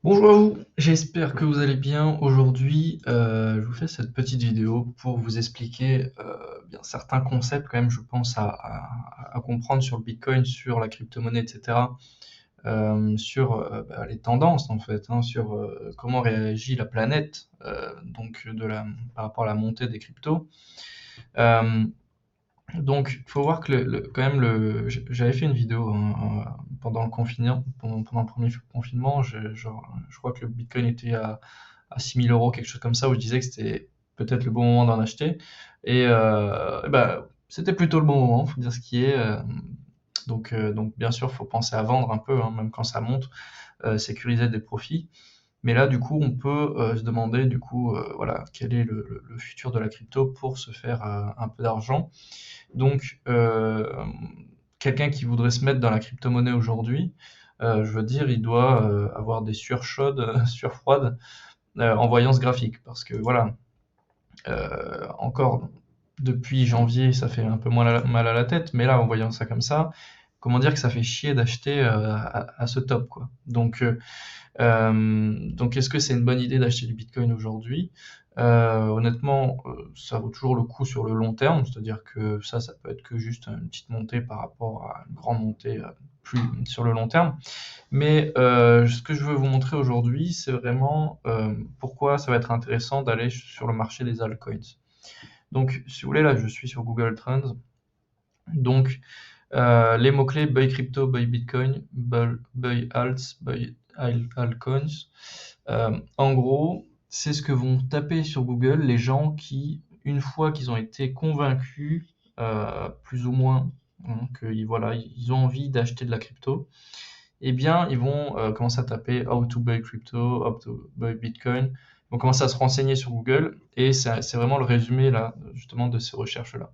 Bonjour à vous, j'espère que vous allez bien. Aujourd'hui, je vous fais cette petite vidéo pour vous expliquer bien certains concepts quand même, je pense, à comprendre sur le Bitcoin, sur la crypto-monnaie, etc. Sur les tendances en fait, hein, sur comment réagit la planète par rapport à la montée des cryptos. Euh, donc, il faut voir que quand même, j'avais fait une vidéo hein, pendant le confinement, pendant le premier confinement. Je crois que le Bitcoin était à 6 000 euros, quelque chose comme ça, où je disais que c'était peut-être le bon moment d'en acheter. C'était plutôt le bon moment, faut dire ce qui est. Donc bien sûr, faut penser à vendre un peu, hein, même quand ça monte, sécuriser des profits. Mais là, du coup, on peut se demander, du coup, voilà, quel est le futur de la crypto pour se faire un peu d'argent. Donc, quelqu'un qui voudrait se mettre dans la crypto-monnaie aujourd'hui, je veux dire, il doit avoir des sueurs chaudes, sueurs froides, en voyant ce graphique. Parce que voilà, encore depuis janvier, ça fait un peu moins mal à la tête, mais là, en voyant ça comme ça, comment dire que ça fait chier d'acheter à ce top, quoi. Donc est-ce que c'est une bonne idée d'acheter du Bitcoin aujourd'hui? Honnêtement, ça vaut toujours le coup sur le long terme, c'est-à-dire que ça peut être que juste une petite montée par rapport à une grande montée plus sur le long terme. Mais ce que je veux vous montrer aujourd'hui, c'est vraiment pourquoi ça va être intéressant d'aller sur le marché des altcoins. Donc, si vous voulez, là, je suis sur Google Trends. Donc, les mots-clés buy crypto, buy Bitcoin, buy alts, buy altcoins. En gros, c'est ce que vont taper sur Google les gens qui, une fois qu'ils ont été convaincus, plus ou moins, hein, voilà, ils ont envie d'acheter de la crypto, eh bien, ils vont commencer à taper how to buy crypto, how to buy Bitcoin. Ils vont commencer à se renseigner sur Google et c'est vraiment le résumé là, justement, de ces recherches-là.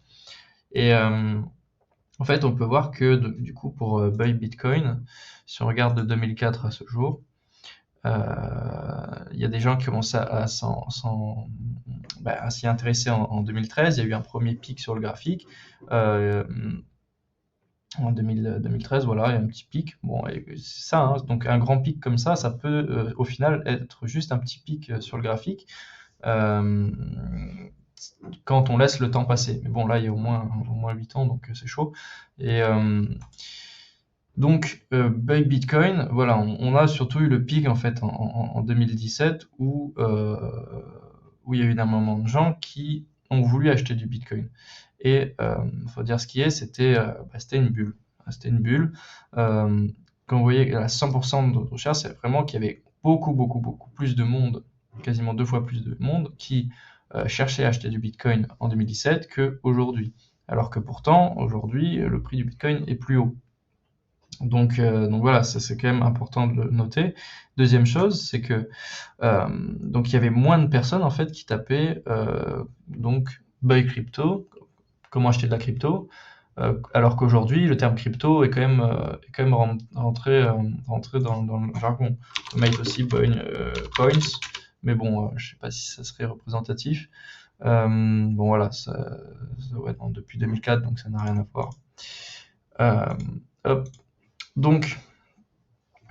Et en fait, on peut voir que du coup, pour buy Bitcoin, si on regarde de 2004 à ce jour, il y a des gens qui commencent à s'y intéresser en 2013. Il y a eu un premier pic sur le graphique. Euh, En 2013, voilà, il y a un petit pic. Bon, et c'est ça, hein. Donc un grand pic comme ça peut au final être juste un petit pic sur le graphique euh, quand on laisse le temps passer. Mais bon, là, il y a au moins 8 ans, donc c'est chaud. Et buy Bitcoin, voilà, on a surtout eu le pic en fait en 2017 où il y a eu un moment de gens qui ont voulu acheter du Bitcoin. Et faut dire ce qui est, c'était une bulle. C'était une bulle. Euh, Quand vous voyez à 100% de notre recherche, c'est vraiment qu'il y avait beaucoup, beaucoup, beaucoup plus de monde, quasiment 2 fois plus de monde, qui cherchait à acheter du Bitcoin en 2017 qu'aujourd'hui. Alors que pourtant, aujourd'hui, le prix du Bitcoin est plus haut. Donc voilà, ça c'est quand même important de le noter. Deuxième chose, c'est que donc il y avait moins de personnes en fait qui tapaient donc buy crypto, comment acheter de la crypto, alors qu'aujourd'hui le terme crypto est quand même rentré dans le jargon. On peut mettre aussi buy coins, mais bon, je sais pas si ça serait représentatif. Bon voilà, ouais, non, depuis 2004, donc ça n'a rien à voir. Euh, Hop. Donc,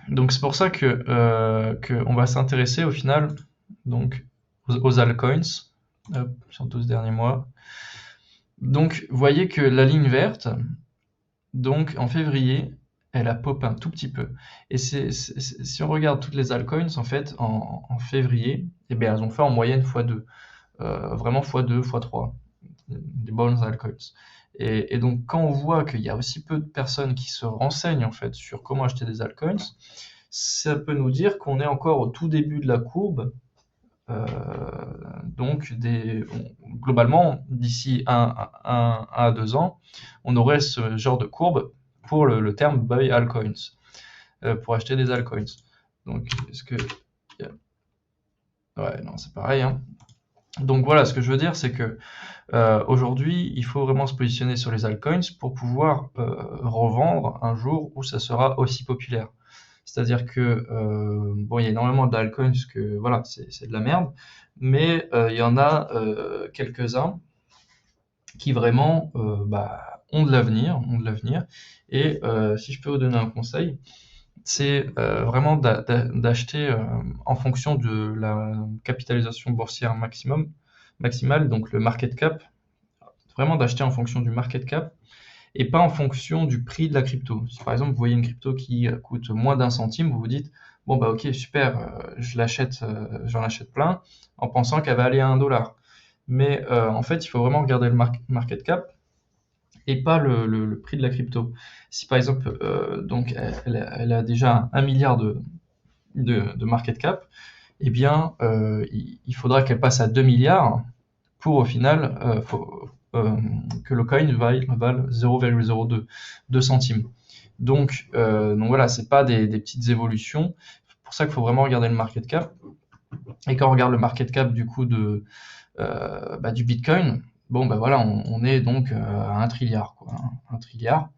donc c'est pour ça que on va s'intéresser au final donc aux altcoins sur 12 derniers mois. Donc vous voyez que la ligne verte, donc en février, elle a pop un tout petit peu. Et si on regarde toutes les altcoins en fait en février, eh bien elles ont fait en moyenne x2, vraiment x2, x3, des bonnes altcoins. Et donc quand on voit qu'il y a aussi peu de personnes qui se renseignent en fait sur comment acheter des altcoins, ça peut nous dire qu'on est encore au tout début de la courbe. Euh, Globalement, d'ici 1 à 2 ans, on aurait ce genre de courbe pour le terme buy altcoins, pour acheter des altcoins. Donc, est-ce que. Ouais, non, c'est pareil, hein. Donc voilà, ce que je veux dire, c'est que aujourd'hui, il faut vraiment se positionner sur les altcoins pour pouvoir revendre un jour où ça sera aussi populaire. C'est-à-dire que bon, il y a énormément d'altcoins que voilà, c'est de la merde, mais il y en a quelques-uns qui vraiment ont de l'avenir, ont de l'avenir. Et si je peux vous donner un conseil, c'est vraiment d'acheter en fonction de la capitalisation boursière maximale, donc le market cap, vraiment d'acheter en fonction du market cap et pas en fonction du prix de la crypto. Si par exemple vous voyez une crypto qui coûte moins d'un centime, vous vous dites bon bah ok super, j'en achète plein en pensant qu'elle va aller à 1 $. Mais en fait, il faut vraiment regarder le market cap et pas le prix de la crypto. Si par exemple, donc elle a déjà 1 milliard de market cap, eh bien, il faudra qu'elle passe à 2 milliards pour au final que le coin vale 0,02 centimes. Donc voilà, c'est pas des petites évolutions. C'est pour ça qu'il faut vraiment regarder le market cap. Et quand on regarde le market cap du coup du Bitcoin, bon bah voilà, on est donc à 1 trilliard, quoi, hein, 1 trilliard.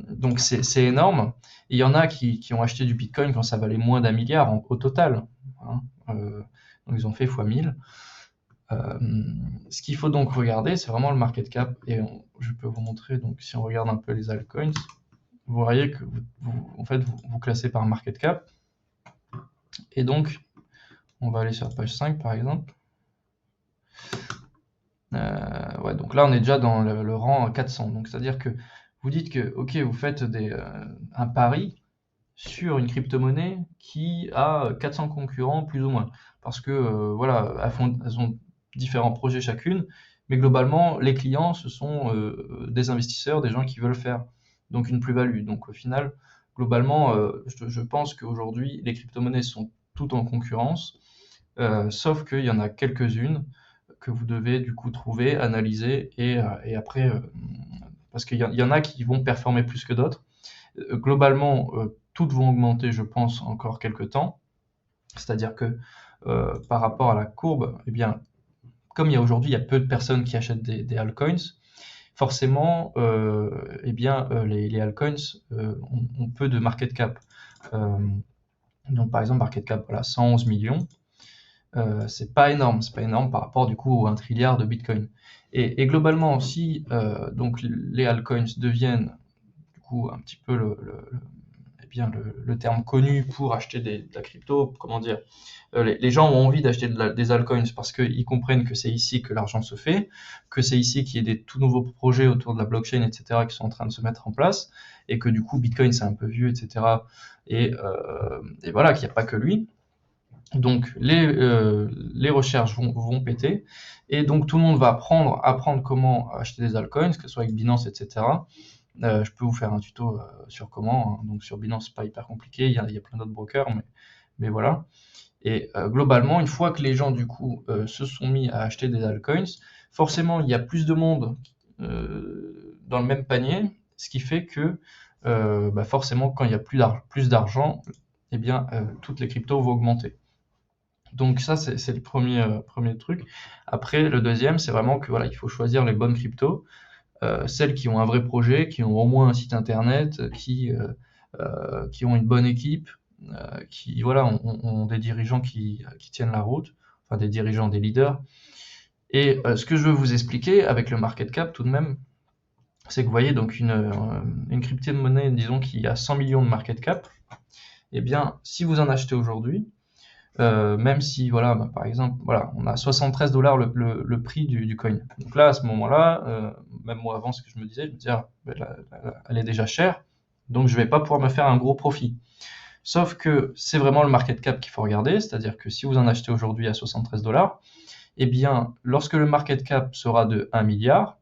Donc c'est énorme. Et il y en a qui ont acheté du Bitcoin quand ça valait moins d'1 milliard au total, hein. Donc ils ont fait x1000. Ce qu'il faut donc regarder, c'est vraiment le market cap. Et je peux vous montrer, donc si on regarde un peu les altcoins, vous voyez que en fait, vous classez par market cap. Et donc, on va aller sur page 5 par exemple. Ouais, donc là on est déjà dans le rang 400. Donc c'est-à-dire que vous dites que ok, vous faites un pari sur une crypto-monnaie qui a 400 concurrents plus ou moins, parce que voilà, elles ont différents projets chacune, mais globalement les clients ce sont des investisseurs, des gens qui veulent faire donc une plus-value. Donc au final, globalement, je pense qu'aujourd'hui les crypto-monnaies sont toutes en concurrence, sauf qu'il y en a quelques-unes que vous devez du coup trouver, analyser et après, parce qu'il y en a qui vont performer plus que d'autres. Globalement, toutes vont augmenter, je pense, encore quelques temps. C'est-à-dire que par rapport à la courbe, eh bien, comme aujourd'hui, il y a peu de personnes qui achètent des altcoins, forcément, eh bien, les altcoins ont peu de market cap. Donc, par exemple, market cap, voilà, 111 millions. C'est pas énorme par rapport du coup au 1 trilliard de Bitcoin. Et globalement, si donc les altcoins deviennent du coup un petit peu eh bien, le terme connu pour acheter de la crypto, comment dire, les gens ont envie d'acheter des altcoins parce qu'ils comprennent que c'est ici que l'argent se fait, que c'est ici qu'il y a des tout nouveaux projets autour de la blockchain, etc., qui sont en train de se mettre en place, et que du coup Bitcoin c'est un peu vieux, etc., et voilà, qu'il n'y a pas que lui. Donc les recherches vont péter, et donc tout le monde va apprendre comment acheter des altcoins, que ce soit avec Binance, etc. Je peux vous faire un tuto sur comment, hein. Donc sur Binance, c'est pas hyper compliqué, il y a plein d'autres brokers, mais voilà. Et globalement, une fois que les gens du coup se sont mis à acheter des altcoins, forcément il y a plus de monde dans le même panier, ce qui fait que forcément quand il y a plus d'argent, eh bien toutes les cryptos vont augmenter. Donc ça c'est le premier truc. Après le deuxième, c'est vraiment que voilà, il faut choisir les bonnes cryptos. Celles qui ont un vrai projet, qui ont au moins un site internet, qui ont une bonne équipe, qui voilà, ont des dirigeants qui tiennent la route, enfin des dirigeants, des leaders. Et ce que je veux vous expliquer avec le market cap tout de même, c'est que vous voyez donc une crypto-monnaie, disons qui a 100 millions de market cap, eh bien si vous en achetez aujourd'hui, même si voilà, par exemple, voilà, on a 73 $ le prix du coin. Donc là, à ce moment-là, même moi avant, ce que je me disais, elle est déjà chère, donc je vais pas pouvoir me faire un gros profit. Sauf que c'est vraiment le market cap qu'il faut regarder, c'est-à-dire que si vous en achetez aujourd'hui à 73 $, eh bien, lorsque le market cap sera de 1 milliard,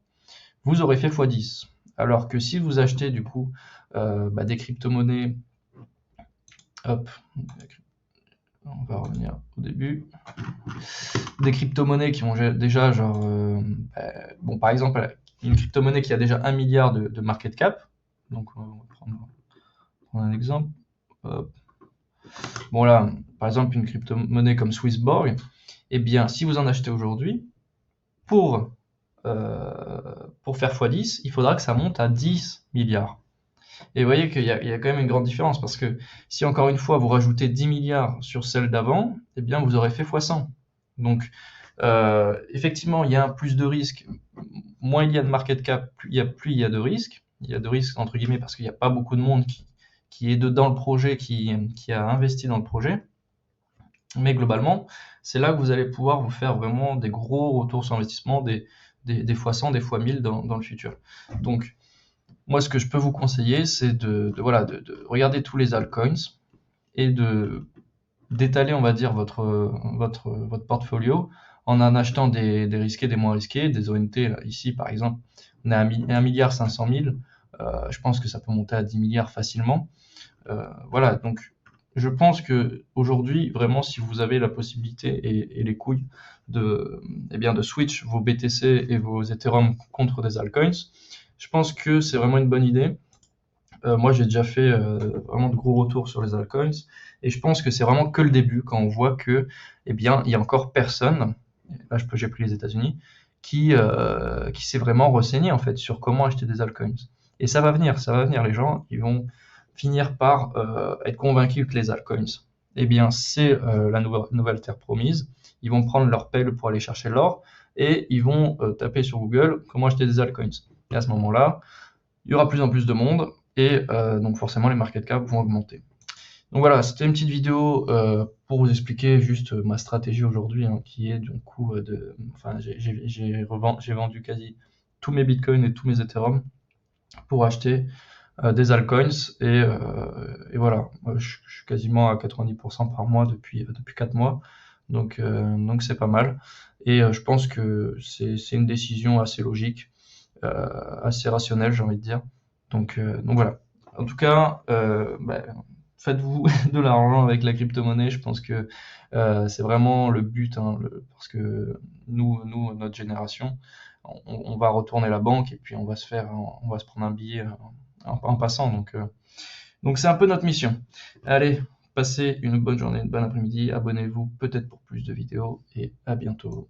vous aurez fait x10. Alors que si vous achetez du coup des crypto-monnaies, hop, on va revenir au début, des crypto-monnaies qui ont déjà genre, bon par exemple, une crypto-monnaie qui a déjà 1 milliard de market cap, donc on va prendre un exemple, hop. Bon là, par exemple une crypto-monnaie comme Swissborg, eh bien si vous en achetez aujourd'hui, pour faire x10, il faudra que ça monte à 10 milliards. Et vous voyez qu'il y a quand même une grande différence, parce que si encore une fois vous rajoutez 10 milliards sur celle d'avant, eh bien vous aurez fait x100. Donc effectivement il y a un plus de risque, moins il y a de market cap, plus il y a de risque. Il y a de risque entre guillemets parce qu'il n'y a pas beaucoup de monde est dedans le projet, qui a investi dans le projet. Mais globalement, c'est là que vous allez pouvoir vous faire vraiment des gros retours sur investissement, des fois 100, des fois 1000 dans le futur. Donc, moi, ce que je peux vous conseiller, c'est voilà, de regarder tous les altcoins et d'étaler, on va dire, votre portfolio en achetant des risqués, des moins risqués, des ONT. Là, ici, par exemple, on est à 1,5 milliard. Je pense que ça peut monter à 10 milliards facilement. Voilà, donc je pense que aujourd'hui, vraiment, si vous avez la possibilité et les couilles eh bien, de switch vos BTC et vos Ethereum contre des altcoins, je pense que c'est vraiment une bonne idée. Moi, j'ai déjà fait vraiment de gros retours sur les altcoins et je pense que c'est vraiment que le début quand on voit que, eh bien, il y a encore personne, là j'ai pris les États-Unis, qui s'est vraiment renseigné en fait sur comment acheter des altcoins. Et ça va venir. Les gens, ils vont finir par être convaincus que les altcoins, eh bien, c'est la nouvelle terre promise. Ils vont prendre leur pelle pour aller chercher l'or et ils vont taper sur Google comment acheter des altcoins. Et à ce moment-là, il y aura plus en plus de monde et donc forcément les market cap vont augmenter. Donc voilà, c'était une petite vidéo pour vous expliquer juste ma stratégie aujourd'hui, hein, qui est du coup enfin j'ai vendu quasi tous mes bitcoins et tous mes Ethereum pour acheter des altcoins et voilà, je suis quasiment à 90% par mois depuis 4 mois, donc c'est pas mal et je pense que c'est une décision assez logique, assez rationnelle, j'ai envie de dire. Donc voilà. En tout cas, faites-vous de l'argent avec la crypto-monnaie. Je pense que c'est vraiment le but, hein, parce que nous, notre génération, on va retourner la banque et puis on va se prendre un billet en passant. Donc c'est un peu notre mission. Allez, passez une bonne journée, une bonne après-midi. Abonnez-vous peut-être pour plus de vidéos et à bientôt.